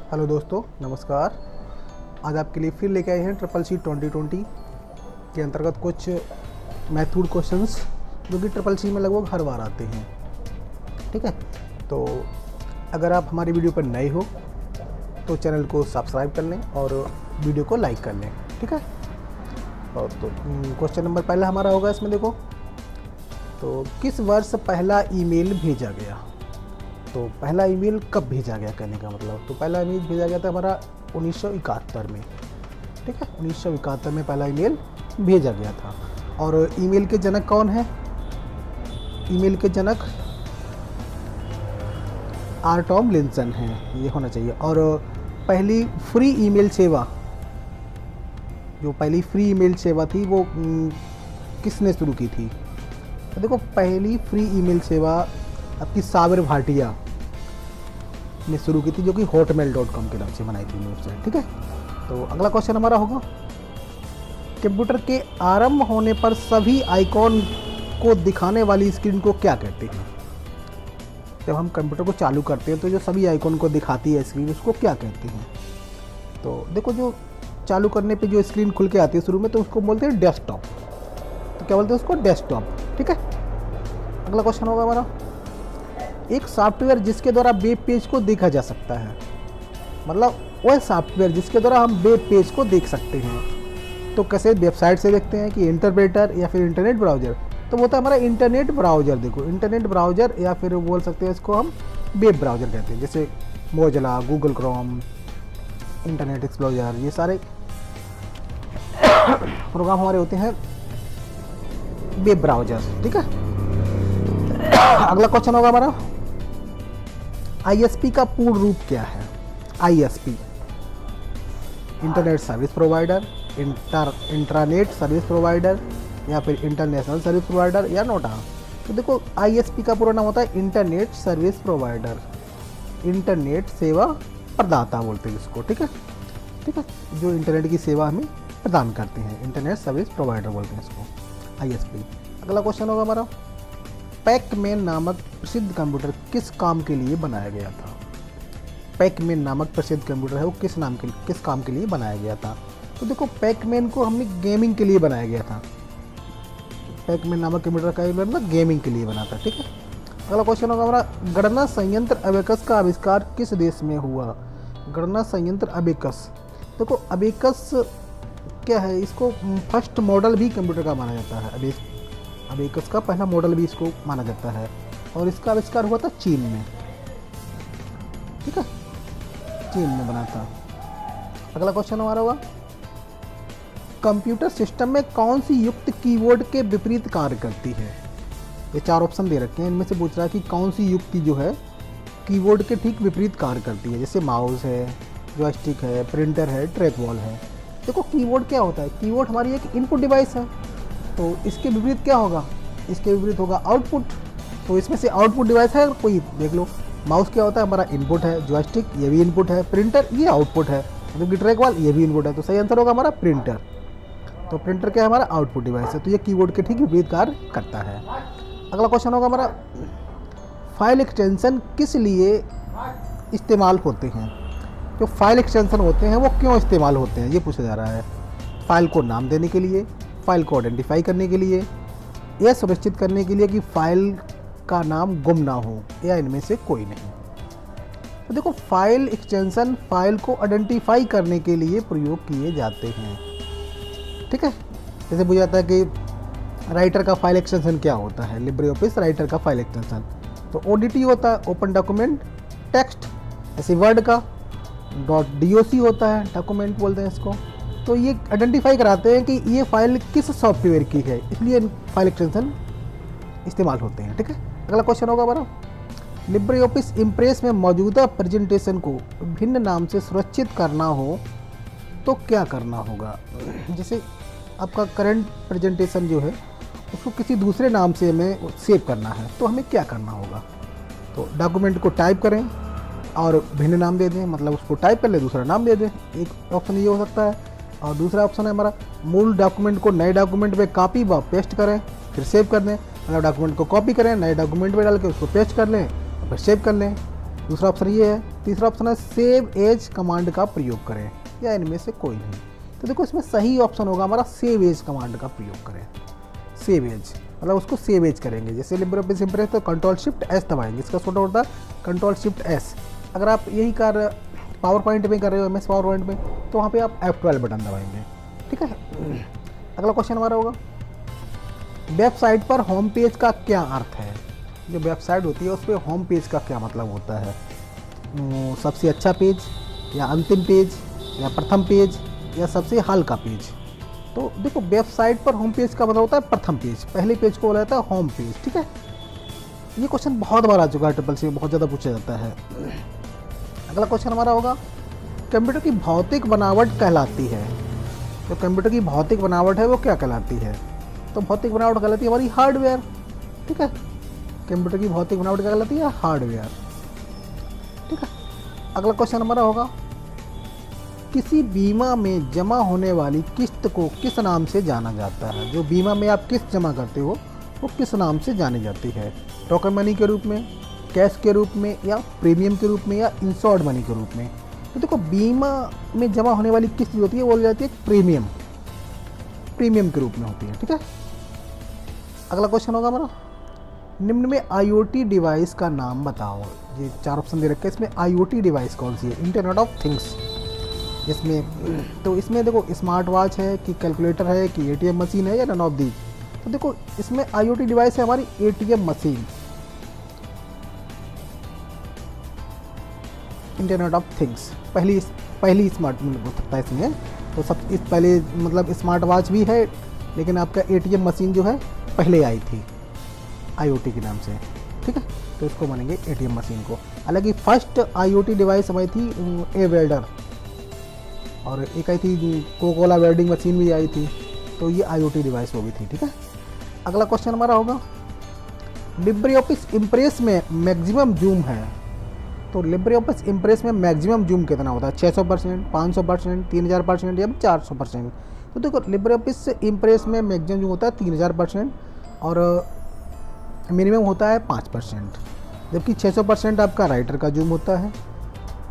Hello दोस्तों, नमस्कार। आज आपके लिए फिर लेके आए हैं ट्रिपल सी 2020 के अंतर्गत कुछ मैथड क्वेश्चंस जो कि ट्रिपल सी में लगभग हर बार आते हैं। ठीक है, तो अगर आप हमारी वीडियो पर नए हो तो चैनल को सब्सक्राइब कर लें और वीडियो को लाइक कर लें। ठीक है, और तो क्वेश्चन नंबर पहला हमारा होगा इसमें। देखो, तो किस वर्ष पहला ईमेल भेजा गया? तो पहला ईमेल कब भेजा गया कहने का मतलब, तो पहला ईमेल भेजा गया था हमारा 1971 में। ठीक है, 1971 में पहला ईमेल भेजा गया था। और ईमेल के जनक कौन है? ईमेल के जनक आर टॉम लिंसन हैं, ये होना चाहिए। और पहली फ्री ईमेल सेवा, जो पहली फ्री ईमेल सेवा थी वो किसने शुरू की थी? तो देखो, पहली फ्री ईमेल सेवा आपकी साबिर भाटिया ने शुरू की थी, जो कि hotmail.com के नाम से बनाई थी वेबसाइट। ठीक है, तो अगला क्वेश्चन हमारा होगा, कंप्यूटर के आरंभ होने पर सभी आइकॉन को दिखाने वाली स्क्रीन को क्या कहते हैं? जब हम कंप्यूटर को चालू करते हैं तो जो सभी आइकॉन को दिखाती है स्क्रीन, उसको क्या कहते हैं? तो देखो, जो चालू करने पे जो स्क्रीन खुल के आती है शुरू में, तो उसको बोलते हैं डेस्कटॉप। तो क्या बोलते हैं उसको? डेस्कटॉप। ठीक है, अगला क्वेश्चन होगा हमारा, एक सॉफ्टवेयर जिसके द्वारा वेब पेज को देखा जा सकता है, मतलब वह सॉफ्टवेयर जिसके द्वारा हम वेब पेज को देख सकते हैं। तो कैसे वेबसाइट से देखते हैं कि इंटरप्रेटर या फिर इंटरनेट ब्राउज़र? तो वो था हमारा इंटरनेट ब्राउज़र। देखो, इंटरनेट ब्राउज़र या फिर बोल सकते हैं इसको हम वेब ब्राउज़र कहते हैं, जैसे Mozilla, Google Chrome, internet explorer, ये सारे प्रोग्राम हमारे होते हैं वेब ब्राउज़र। ठीक है, अगला क्वेश्चन होगा हमारा, आईएसपी का पूर्ण रूप क्या है? ISP, internet service provider, intranet service provider, या फिर इंटरनेशनल सर्विस प्रोवाइडर, या नोटा? तो देखो, आईएसपी का पूरा नाम होता है इंटरनेट सर्विस प्रोवाइडर, इंटरनेट सेवा प्रदाता बोलते हैं इसको। ठीक है, ठीक है, जो इंटरनेट की सेवा हमें प्रदान करते हैं, इंटरनेट सर्विस प्रोवाइडर बोलते हैं इसको, आईएसपी। अगला क्वेश्चन होगा हमारा, पैकमैन नामक प्रसिद्ध कंप्यूटर किस काम के लिए बनाया गया था? पैकमैन नामक प्रसिद्ध कंप्यूटर है वो किस काम के लिए बनाया गया था? तो देखो, पैकमैन को हमने गेमिंग के लिए बनाया गया था। पैकमैन नामक कंप्यूटर का मतलब गेमिंग के लिए बना था। ठीक है, अगला क्वेश्चन होगा हमारा, गणना संयंत्र अबेकस का आविष्कार किस देश में हुआ? गणना संयंत्र अबेकस, देखो अबेकस क्या है, इसको फर्स्ट मॉडल भी कंप्यूटर का माना जाता है। अबेकस का पहला मॉडल भी इसको माना जाता है, और इसका आविष्कार हुआ था चीन में। ठीक है, चीन में बना था। अगला क्वेश्चन हमारा होगा, कंप्यूटर सिस्टम में कौन सी युक्त कीबोर्ड के विपरीत कार्य करती है? ये चार ऑप्शन दे रखे हैं, इनमें से पूछ रहा है कि कौन सी युक्ति जो है कीबोर्ड के ठीक विपरीत कार्य करती है। जैसे माउस है, जॉयस्टिक है, प्रिंटर है, ट्रैक बॉल है। देखो, कीबोर्ड क्या होता है? कीबोर्ड हमारी एक इनपुट डिवाइस है, तो इसके विपरीत क्या होगा? इसके विपरीत होगा आउटपुट। तो इसमें से आउटपुट डिवाइस है कोई, देख लो। माउस क्या होता है? हमारा इनपुट है। जॉयस्टिक ये भी इनपुट है। प्रिंटर ये आउटपुट है, मतलब कि ट्रैक बॉल ये भी इनपुट है। तो सही आंसर होगा हमारा प्रिंटर। तो प्रिंटर क्या है? हमारा आउटपुट डिवाइस है, तो ये कीबोर्ड के ठीक विपरीत कार्य करता है। अगला क्वेश्चन होगा हमारा, फाइल एक्सटेंशन किस लिए इस्तेमाल होते हैं? जो फाइल एक्सटेंशन होते हैं वो क्यों इस्तेमाल होते हैं, ये पूछा जा रहा है। फाइल को नाम देने के लिए, फाइल को आइडेंटिफाई करने के लिए, यह सुनिश्चित करने के लिए कि फाइल का नाम गुम ना हो, या इनमें से कोई नहीं। तो देखो, फाइल एक्सटेंशन फाइल को आइडेंटिफाई करने के लिए प्रयोग किए जाते हैं। ठीक है, जैसे पूछा जाता है कि राइटर का फाइल एक्सटेंशन क्या होता है? लिब्रे ऑफिस राइटर का फाइल एक्सटेंशन तो ODT होता है, ओपन डॉक्यूमेंट टेक्स्ट। ऐसे वर्ड का .doc होता है, डॉक्यूमेंट बोलते हैं इसको। तो ये आइडेंटिफाई कराते हैं कि ये फाइल किस सॉफ्टवेयर की है, इसलिए फाइल एक्सटेंशन इस्तेमाल होते हैं। ठीक है, अगला क्वेश्चन होगा हमारा, लिब्रे ऑफिस इम्प्रेस में मौजूदा प्रेजेंटेशन को भिन्न नाम से सुरक्षित करना हो तो क्या करना होगा? जैसे आपका करंट प्रेजेंटेशन जो है उसको किसी दूसरे नाम से हमें सेव करना है, तो हमें क्या करना होगा? तो डॉक्यूमेंट को टाइप करें और भिन्न नाम दे दें, मतलब उसको टाइप कर ले, दूसरा नाम दे दें। एक ऑप्शन ये हो सकता है। और दूसरा ऑप्शन है हमारा, मूल डॉक्यूमेंट को नए डॉक्यूमेंट में कॉपी व पेस्ट करें, फिर सेव कर दें। मतलब डॉक्यूमेंट को कॉपी करें, नए डॉक्यूमेंट में डाल के उसको पेस्ट कर लें, फिर सेव कर लें। दूसरा ऑप्शन ये है। तीसरा ऑप्शन है सेव एज कमांड का प्रयोग करें, या इनमें से कोई नहीं। तो देखो इसमें सही ऑप्शन होगा हमारा सेव एज कमांड का प्रयोग करें। सेव एज मतलब उसको सेव एज करेंगे। जैसे लिब्रियोफिस इम्प्रेस तो कंट्रोल शिफ्ट एस दबाएंगे, इसका छोटा होता है कंट्रोल शिफ्ट एस। अगर आप यही कार्य पावर पॉइंट में कर रहे हो, MS पावर पॉइंट में, तो वहाँ पे आप F12 बटन दबाएंगे, ठीक है। अगला क्वेश्चन हमारा होगा वेबसाइट पर होम पेज का क्या अर्थ है। जो वेबसाइट होती है उस पर होम पेज का क्या मतलब होता है। सबसे अच्छा पेज, या अंतिम पेज, या प्रथम पेज, या सबसे हल्का पेज। तो देखो वेबसाइट पर होम पेज का मतलब होता है प्रथम पेज, पहले पेज को बोला जाता है होम पेज, ठीक है। ये क्वेश्चन बहुत बार आ चुका है, ट्रिपल सी में बहुत ज़्यादा पूछा जाता है। अगला क्वेश्चन हमारा होगा कंप्यूटर की भौतिक बनावट कहलाती है। तो कंप्यूटर की भौतिक बनावट है वो क्या कहलाती है। तो भौतिक बनावट कहलाती है हमारी हार्डवेयर, ठीक है। कंप्यूटर की भौतिक बनावट क्या कहलाती है, हार्डवेयर, ठीक है। अगला क्वेश्चन हमारा होगा किसी बीमा में जमा होने वाली किस्त को किस नाम से जाना जाता है। जो बीमा में आप किस्त जमा करते हो वो किस नाम से जानी जाती है। टोकन मनी के रूप में, कैश के रूप में, या प्रीमियम के रूप में, या इंश्योर्ड मनी के रूप में। तो देखो बीमा में जमा होने वाली किस्त जो होती है वो हो जाती है प्रीमियम, प्रीमियम के रूप में होती है, ठीक है। अगला क्वेश्चन होगा हमारा निम्न में IoT डिवाइस का नाम बताओ। ये 4 ऑप्शन दे रखे हैं, इसमें IoT डिवाइस कौन सी है। इंटरनेट ऑफ थिंग्स, इसमें तो इसमें देखो स्मार्ट वॉच है कि कैलकुलेटर है कि ATM मशीन है, या नन ऑफ दी। तो देखो इसमें IoT डिवाइस है हमारी ATM machine, internet of things पहली स्मार्ट हो सकता है इसमें। तो सब इस पहले मतलब स्मार्ट वॉच भी है, लेकिन आपका ATM मशीन जो है पहले आई थी IoT के नाम से, ठीक है। तो इसको मानेंगे ATM मशीन को। हालांकि फर्स्ट IoT डिवाइस हमारी थी ए वेल्डर, और एक आई थी कोकोला वेल्डिंग मशीन भी आई थी, तो ये IoT डिवाइस वो भी थी, ठीक है। अगला क्वेश्चन हमारा होगा लिब्रियोफिस इम्प्रेस में मैक्सिमम जूम है। तो लिब्रियोफिस इम्प्रेस में मैक्सिमम जूम कितना होता है, 600%, 500%, 3000%, या 400%। तो देखो लिब्रियोफिस इम्प्रेस में मैक्सिमम जूम होता है 3000% और मिनिमम होता है 5%, जबकि 600% आपका राइटर का जूम होता है।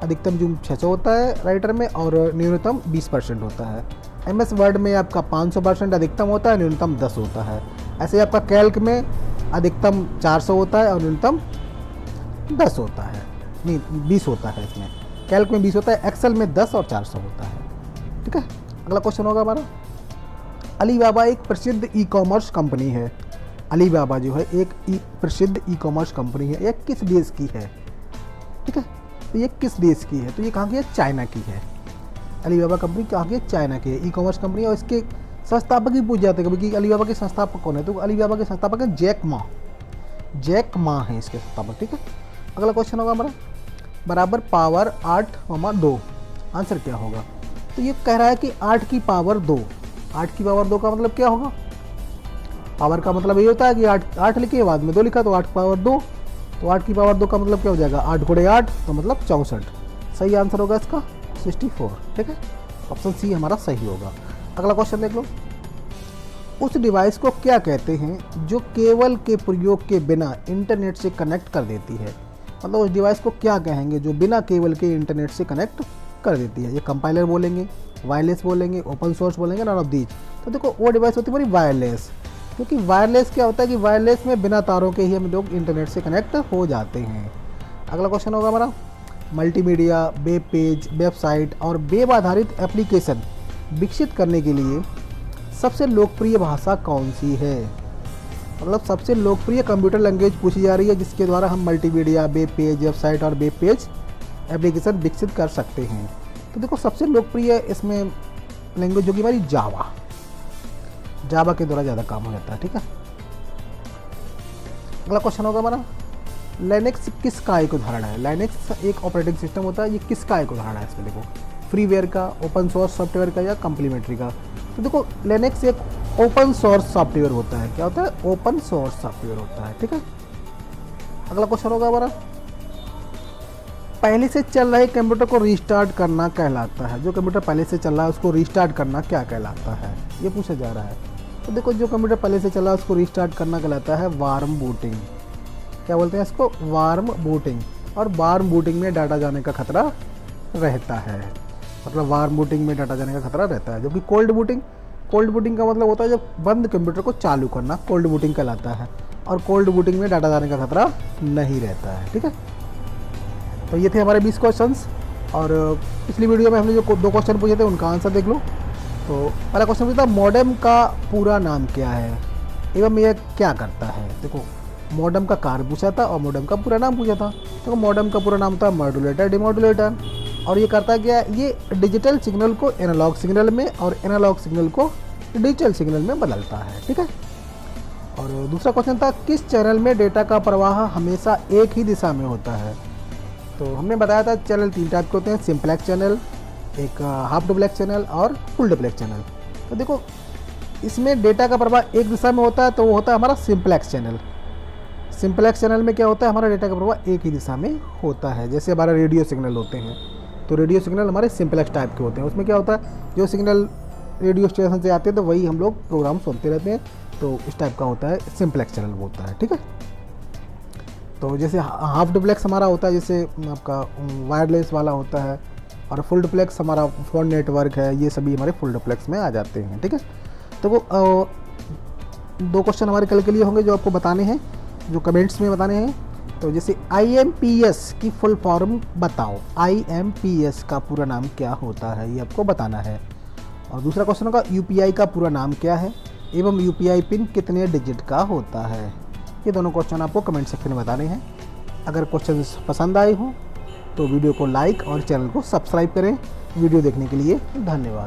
अधिकतम जूम 600 होता है राइटर में, और न्यूनतम 20% होता है। MS वर्ड में आपका 500% अधिकतम होता है, न्यूनतम 10 होता है। ऐसे आपका कैल्क में अधिकतम 400 होता है और न्यूनतम 10 होता है, नहीं 20 होता है। इसमें कैल्क में 20 होता है, एक्सेल में 10 और 400 होता है, ठीक है। अगला क्वेश्चन होगा हमारा अलीबाबा एक प्रसिद्ध ई-कॉमर्स कंपनी है। अलीबाबा जो है एक प्रसिद्ध ई-कॉमर्स कंपनी है, यह किस देश की है, ठीक है। तो ये किस देश की है, तो ये कहाँ की है, चाइना की है। अलीबाबा कंपनी कहाँ की है, चाइना की है, ई-कॉमर्स कंपनी। और इसके संस्थापक भी पूछ जाते हैं कभी कि अलीबाबा के संस्थापक कौन है। तो अलीबाबा के संस्थापक है जैक मा है इसके संस्थापक, ठीक है। अगला क्वेश्चन होगा हमारा बराबर पावर 8, 2 आंसर क्या होगा। तो ये कह रहा है कि 8 की पावर 2, 8 की पावर 2 का मतलब क्या होगा। पावर का मतलब ये होता है कि 8 लिखे बाद में 2 लिखा, तो 8 की पावर 2। तो 8 की पावर 2 का मतलब क्या हो जाएगा, 8 गुणे 8 तो मतलब 64। सही आंसर होगा इसका 64, ठीक है। ऑप्शन सी हमारा सही होगा। अगला क्वेश्चन देख लो उस डिवाइस को क्या कहते हैं जो केबल के प्रयोग के बिना इंटरनेट से कनेक्ट कर देती है। मतलब उस डिवाइस को क्या कहेंगे जो बिना केबल के इंटरनेट से कनेक्ट कर देती है। ये कंपाइलर बोलेंगे, वायरलेस बोलेंगे, ओपन सोर्स बोलेंगे, नॉन ऑफ दीज। तो देखो वो डिवाइस होती है हमारी वायरलेस, क्योंकि वायरलेस क्या होता है कि वायरलेस में बिना तारों के ही हम लोग इंटरनेट से कनेक्ट हो जाते हैं। अगला क्वेश्चन होगा हमारा मल्टीमीडिया, वेब पेज, वेबसाइट और वेब आधारित एप्लीकेशन विकसित करने के लिए सबसे लोकप्रिय भाषा कौन सी है। मतलब सबसे लोकप्रिय कंप्यूटर लैंग्वेज पूछी जा रही है जिसके द्वारा हम मल्टीमीडिया, वेब पेज, वेबसाइट और वेब पेज एप्लीकेशन विकसित कर सकते हैं। तो देखो सबसे लोकप्रिय इसमें लैंग्वेज होगी हमारी जावा के द्वारा ज़्यादा काम हो जाता है, ठीक है। अगला क्वेश्चन होगा हमारा लाइनेक्स किसका एक उदाहरण है। लाइनेक्स एक ऑपरेटिंग सिस्टम होता है, ये किसका एक उदाहरण है इसमें देखो, फ्रीवेयर का, ओपन सोर्स सॉफ्टवेयर का, या कम्प्लीमेंट्री का। तो देखो लाइनेक्स एक ओपन सोर्स सॉफ्टवेयर होता है। क्या होता है, ओपन सोर्स सॉफ्टवेयर होता है, ठीक है। अगला क्वेश्चन होगा हमारा पहले से चल रहे कंप्यूटर को रीस्टार्ट करना कहलाता है। जो कंप्यूटर पहले से चल रहा है उसको रीस्टार्ट करना क्या कहलाता है, ये पूछा जा रहा है। तो देखो जो कंप्यूटर पहले से चल रहा है उसको रीस्टार्ट करना कहलाता है वार्म बूटिंग। क्या बोलते हैं इसको, वार्म बूटिंग। और वार्म बूटिंग में डाटा जाने का खतरा रहता है। मतलब वार्म बूटिंग में डाटा जाने का खतरा रहता है। जबकि कोल्ड बूटिंग का मतलब होता है जब बंद कंप्यूटर को चालू करना, कोल्ड बूटिंग कहलाता है। और कोल्ड बूटिंग में डाटा जाने का खतरा नहीं रहता है। ठीक है, तो ये थे हमारे 20 क्वेश्चंस। और पिछली वीडियो में हमने जो 2 क्वेश्चन पूछे थे उनका आंसर देख लो। तो पहला क्वेश्चन पूछा मॉडेम का पूरा नाम क्या है एवं यह क्या करता है। देखो, मॉडेम का कार्य पूछा था और मॉडेम का पूरा नाम पूछा था। देखो, मॉडेम का पूरा नाम था मॉड्यूलेटर डिमॉड्यूलेटर। और ये करता क्या है, ये डिजिटल सिग्नल को एनालॉग सिग्नल में और एनालॉग सिग्नल को डिजिटल सिग्नल में बदलता है। ठीक है, और दूसरा क्वेश्चन था किस चैनल में डेटा का प्रवाह हमेशा एक ही दिशा में होता है। तो हमने बताया था चैनल 3 टाइप के होते हैं, सिंप्लेक्स चैनल, एक हाफ डुप्लेक्स चैनल और फुल डुप्लेक्स चैनल। तो देखो, इसमें डेटा का प्रवाह एक दिशा में होता है तो वो होता है हमारा सिंप्लेक्स चैनल। सिंप्लेक्स चैनल में क्या होता है, हमारा डेटा का प्रवाह एक ही दिशा में होता है। जैसे हमारा रेडियो सिग्नल होते हैं, तो रेडियो सिग्नल हमारे सिंप्लेक्स टाइप के होते हैं। उसमें क्या होता है, जो सिग्नल रेडियो स्टेशन से आते हैं तो वही हम लोग प्रोग्राम सुनते रहते हैं, तो इस टाइप का होता है, सिंप्लेक्स चैनल होता है। ठीक है, तो जैसे हाफ डुप्लेक्स हमारा होता है, जैसे आपका वायरलेस वाला होता है, और फुल डुप्लेक्स हमारा फोन नेटवर्क है, ये सभी हमारे फुल डुप्लेक्स में आ जाते हैं। ठीक है, तो वो 2 क्वेश्चन हमारे कल के लिए होंगे जो आपको बताने हैं, जो कमेंट्स में बताने हैं। तो जैसे IMPS की फुल फॉर्म बताओ, IMPS का पूरा नाम क्या होता है, ये आपको बताना है। और दूसरा क्वेश्चन होगा UPI का पूरा नाम क्या है एवं UPI पिन कितने डिजिट का होता है। ये दोनों क्वेश्चन आपको कमेंट सेक्शन में बताने हैं। अगर क्वेश्चन पसंद आए हों तो वीडियो को लाइक और चैनल को सब्सक्राइब करें। वीडियो देखने के लिए धन्यवाद।